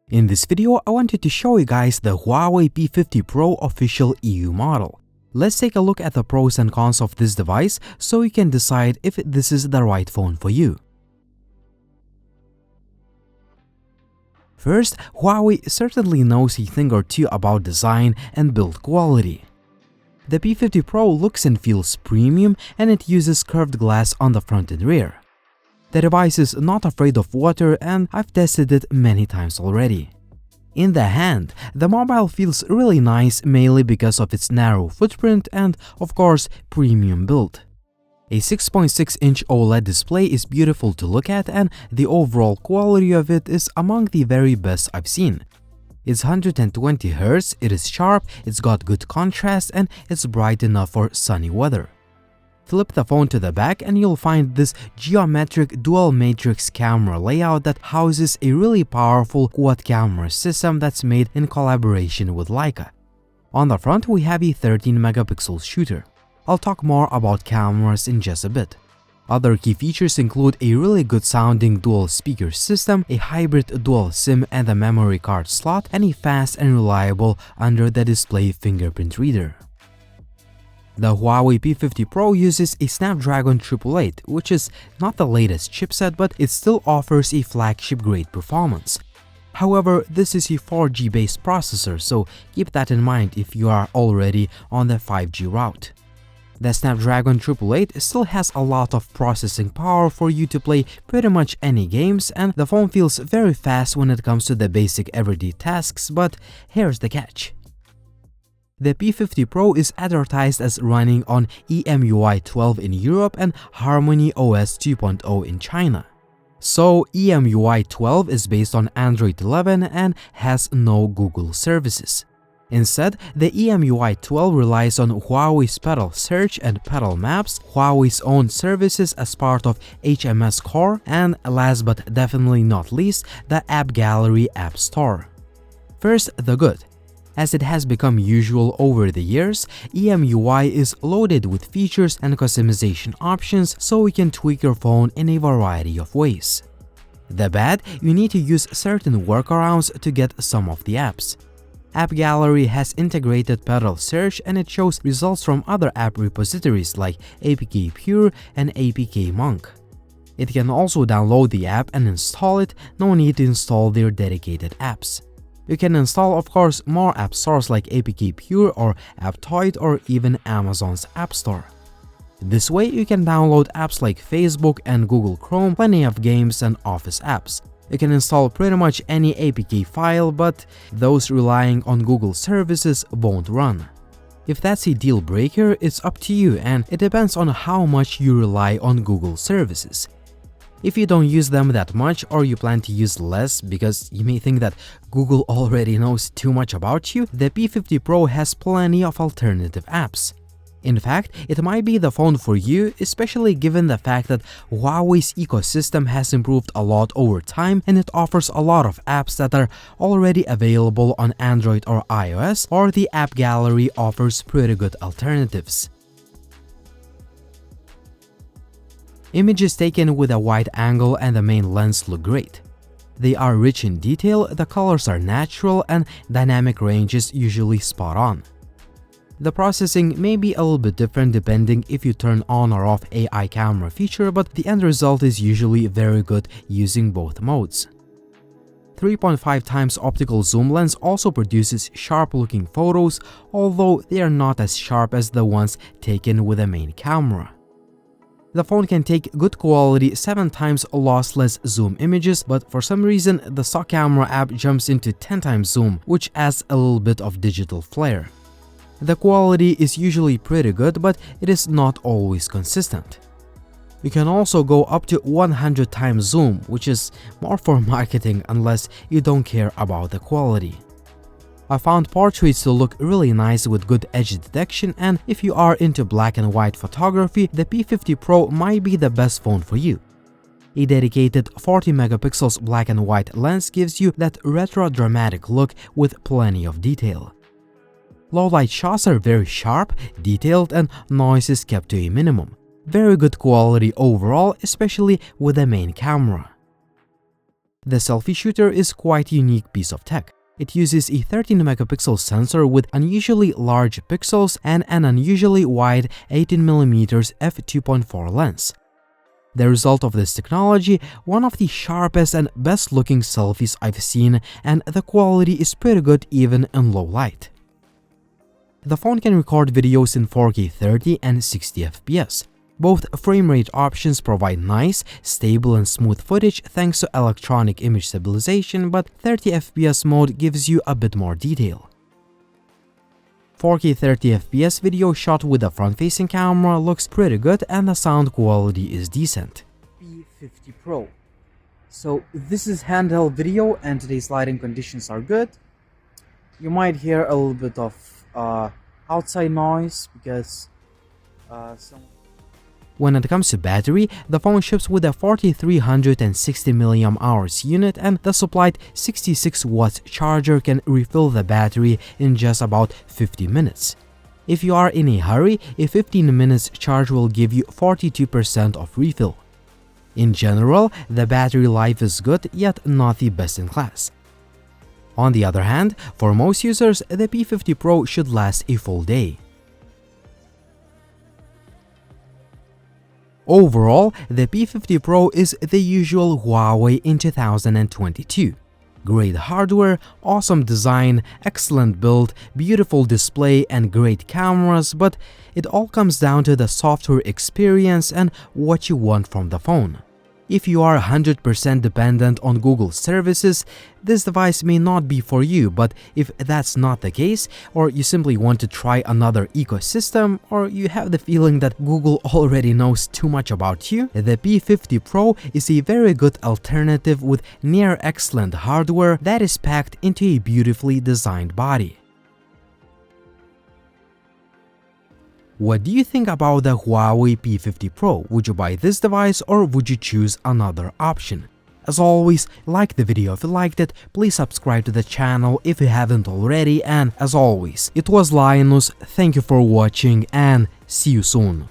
In this video, I wanted to show you guys the Huawei P50 Pro official EU model. Let's take a look at the pros and cons of this device so you can decide if this is the right phone for you. First, Huawei certainly knows a thing or two about design and build quality. The P50 Pro looks and feels premium, and it uses curved glass on the front and rear. The device is not afraid of water, and I've tested it many times already. In the hand, the mobile feels really nice, mainly because of its narrow footprint and, of course, premium build. A 6.6-inch OLED display is beautiful to look at, and the overall quality of it is among the very best I've seen. It's 120Hz, it is sharp, it's got good contrast, and it's bright enough for sunny weather. Flip the phone to the back and you'll find this geometric dual matrix camera layout that houses a really powerful quad camera system that's made in collaboration with Leica. On the front, we have a 13-megapixel shooter. I'll talk more about cameras in just a bit. Other key features include a really good sounding dual speaker system, a hybrid dual SIM and a memory card slot, and a fast and reliable under-the-display fingerprint reader. The Huawei P50 Pro uses a Snapdragon 888, which is not the latest chipset, but it still offers a flagship-grade performance. However, this is a 4G-based processor, so keep that in mind if you are already on the 5G route. The Snapdragon 888 still has a lot of processing power for you to play pretty much any games, and the phone feels very fast when it comes to the basic everyday tasks, but here's the catch. The P50 Pro is advertised as running on EMUI 12 in Europe and Harmony OS 2.0 in China. So EMUI 12 is based on Android 11 and has no Google services. Instead, the EMUI 12 relies on Huawei's Pedal Search and Pedal Maps, Huawei's own services as part of HMS Core, and last but definitely not least, the App Gallery App Store. First, the good. As it has become usual over the years, EMUI is loaded with features and customization options so you can tweak your phone in a variety of ways. The bad, you need to use certain workarounds to get some of the apps. App Gallery has integrated Pedal Search and it shows results from other app repositories like APK Pure and APK Monk. It can also download the app and install it, no need to install their dedicated apps. You can install, of course, more app stores like APK Pure or Aptoide or even Amazon's App Store. This way, you can download apps like Facebook and Google Chrome, plenty of games and Office apps. You can install pretty much any APK file, but those relying on Google services won't run. If that's a deal breaker, it's up to you, and it depends on how much you rely on Google services. If you don't use them that much or you plan to use less because you may think that Google already knows too much about you, the P50 Pro has plenty of alternative apps. In fact, it might be the phone for you, especially given the fact that Huawei's ecosystem has improved a lot over time and it offers a lot of apps that are already available on Android or iOS, or the App Gallery offers pretty good alternatives. Images taken with a wide angle and the main lens look great. They are rich in detail, the colors are natural, and dynamic range is usually spot on. The processing may be a little bit different depending if you turn on or off AI camera feature, but the end result is usually very good using both modes. 3.5 times optical zoom lens also produces sharp-looking photos, although they are not as sharp as the ones taken with the main camera. The phone can take good quality 7 times lossless zoom images, but for some reason the stock camera app jumps into 10 times zoom, which adds a little bit of digital flair. The quality is usually pretty good, but it is not always consistent. You can also go up to 100 times zoom, which is more for marketing unless you don't care about the quality. I found portraits to look really nice with good edge detection, and if you are into black and white photography, the P50 Pro might be the best phone for you. A dedicated 40 megapixels black and white lens gives you that retro dramatic look with plenty of detail. Low light shots are very sharp, detailed, and noise is kept to a minimum. Very good quality overall, especially with the main camera. The selfie shooter is quite a unique piece of tech. It uses a 13-megapixel sensor with unusually large pixels and an unusually wide 18mm f2.4 lens. The result of this technology, one of the sharpest and best-looking selfies I've seen, and the quality is pretty good even in low light. The phone can record videos in 4K 30 and 60 FPS. Both frame rate options provide nice, stable and smooth footage thanks to electronic image stabilization, but 30 FPS mode gives you a bit more detail. 4K 30 FPS video shot with a front-facing camera looks pretty good and the sound quality is decent. P50 Pro. So this is handheld video and today's lighting conditions are good. You might hear a little bit of outside noise because When it comes to battery, the phone ships with a 4360 mAh unit, and the supplied 66-watt charger can refill the battery in just about 50 minutes. If you are in a hurry, a 15 minutes charge will give you 42% of refill. In general, the battery life is good, yet not the best in class. On the other hand, for most users, the P50 Pro should last a full day. Overall, the P50 Pro is the usual Huawei in 2022. Great hardware, awesome design, excellent build, beautiful display and great cameras, but it all comes down to the software experience and what you want from the phone. If you are 100% dependent on Google services, this device may not be for you, but if that's not the case, or you simply want to try another ecosystem, or you have the feeling that Google already knows too much about you, the P50 Pro is a very good alternative with near excellent hardware that is packed into a beautifully designed body. What do you think about the Huawei P50 Pro? Would you buy this device or would you choose another option? As always, like the video if you liked it, please subscribe to the channel if you haven't already, and as always, it was Linus, thank you for watching and see you soon.